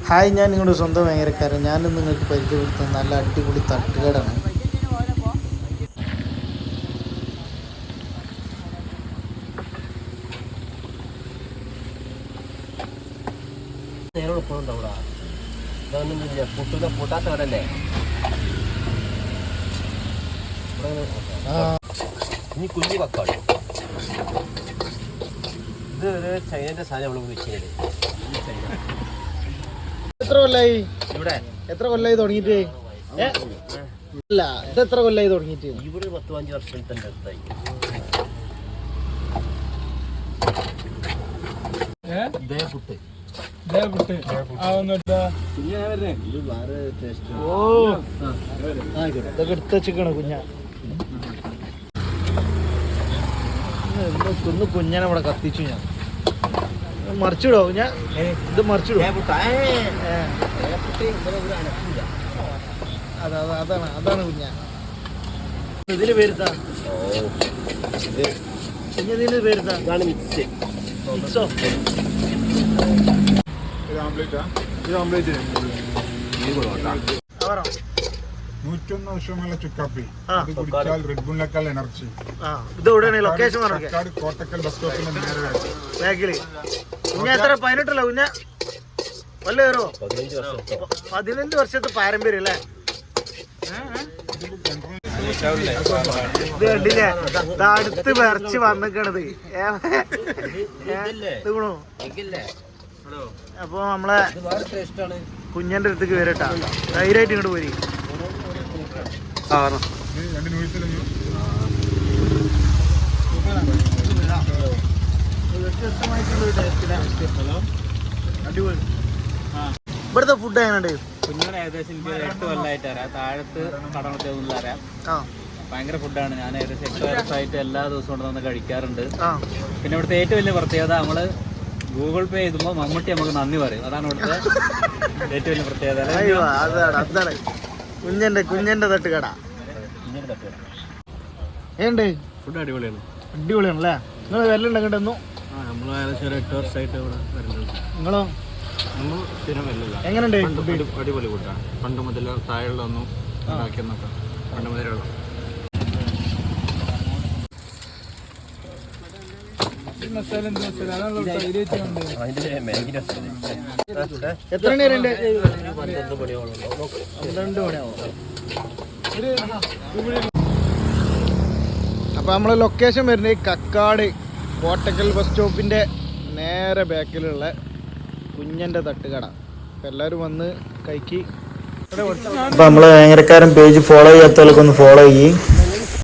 Hi, ഞാൻ നിങ്ങളുടെ സ്വന്തം ഭയങ്കരക്കാരൻ. ഞാനും നിങ്ങൾക്ക് പരിചയപ്പെടുത്തുന്ന നല്ല അടിപൊളി തട്ടുകടാണ്. പൊട്ടാത്ത കടല്ലേ ഇനി കുഞ്ഞു കക്കാട്. ഇത് ഒരു ചൈനന്റെ സാധനം നമ്മൾ വെച്ചത്. എത്ര കൊല്ലായി ഇവിടെ? എത്ര കൊല്ലായി തുടങ്ങിയിട്ട്? അല്ല, ഇത് എത്ര കൊല്ലായി തുടങ്ങിയിട്ട്? ഇവിടെ 10-15 വർഷത്തിന്റെ അടുത്തായി. കുഞ്ഞ കുഞ്ഞനെ ഇവിടെ കത്തിച്ചു. ഞാൻ മറിച്ചിടോ? ഞാൻ ഇത് മറിച്ചിടോ? അതാണ് കുഞ്ഞ. ഇതില് പേരുത്താ കുഞ്ഞതിന് പേരുത്താ മിക്സോ? ലൊക്കേഷൻ കോട്ടക്കൽ ബസ് സ്റ്റോപ്പിന്റെ നേരെ ബാക്കില്. കുഞ്ഞ എത്ര? 18 കുഞ്ഞ വല്ല കയറോ? 15 വർഷത്തെ പാരമ്പര്യം അല്ലേ? ഇത് കണ്ടില്ലേ? അടുത്ത് വരച്ച് വന്നിക്കണത്. അപ്പൊ നമ്മളെ കുഞ്ഞന്റെ അടുത്തേക്ക് വരട്ടാ. ധൈര്യമായിട്ട് ഇങ്ങോട്ട് പോരി. ഇവിടുത്തെ ഫുഡ് എങ്ങനെയുണ്ട്? കുഞ്ഞിനെ ഏകദേശം 8 കൊല്ലമായിട്ട് അറിയാം. താഴത്ത് കടമത്തൊന്നും അറിയാം. ഭയങ്കര ഫുഡാണ്. ഞാൻ ഏകദേശം 8 വർഷമായിട്ട് എല്ലാ ദിവസവും കൊണ്ടുവന്ന് കഴിക്കാറുണ്ട്. പിന്നെ ഇവിടുത്തെ ഏറ്റവും വലിയ പ്രത്യേകത, നമ്മള് ഗൂഗിൾ പേ ചെയ്തുമ്പോൾ മമ്മൂട്ടി നമുക്ക് നന്ദി പറയും. അതാണ് ഇവിടുത്തെ ഏറ്റവും വലിയ പ്രത്യേകത. അതാണ് കുഞ്ഞന്റെ തട്ടുകട. ഏണ്ട് ഫുഡ് അടിപൊളിയാണ്. അടിപൊളിയാണല്ലേ? നിങ്ങൾ വരലുണ്ട് അങ്ങോട്ടൊന്നും? നമ്മൾ ഏകദേശം ഒരു 8 വർഷമായിട്ട് ഇവിടെ വരുന്നുണ്ട്. നിങ്ങളോ? നമ്മൾ സ്ഥിരം വരില്ല. എങ്ങനെയുണ്ട്? അടിപൊളി ഫുഡാണ്. പണ്ട് മുതൽ താഴെയുള്ളൊന്നും ഉണ്ടാക്കിയെന്നൊക്കെ പണ്ട് മുതലുള്ള. എത്ര മണി വരെ? 12 മണിയാവും. അപ്പൊ നമ്മളെ ലൊക്കേഷൻ വരുന്നത് കക്കാട് കോട്ടക്കൽ ബസ് സ്റ്റോപ്പിന്റെ നേരെ ബാക്കിലുള്ള കുഞ്ഞന്റെ തട്ടുകട. അപ്പൊ എല്ലാവരും വന്ന് കഴിക്കി. അപ്പൊ നമ്മളെ ഭയങ്കരക്കാരൻ പേജ് ഫോളോ ചെയ്യാത്തവർക്കൊന്ന് ഫോളോ ചെയ്യും.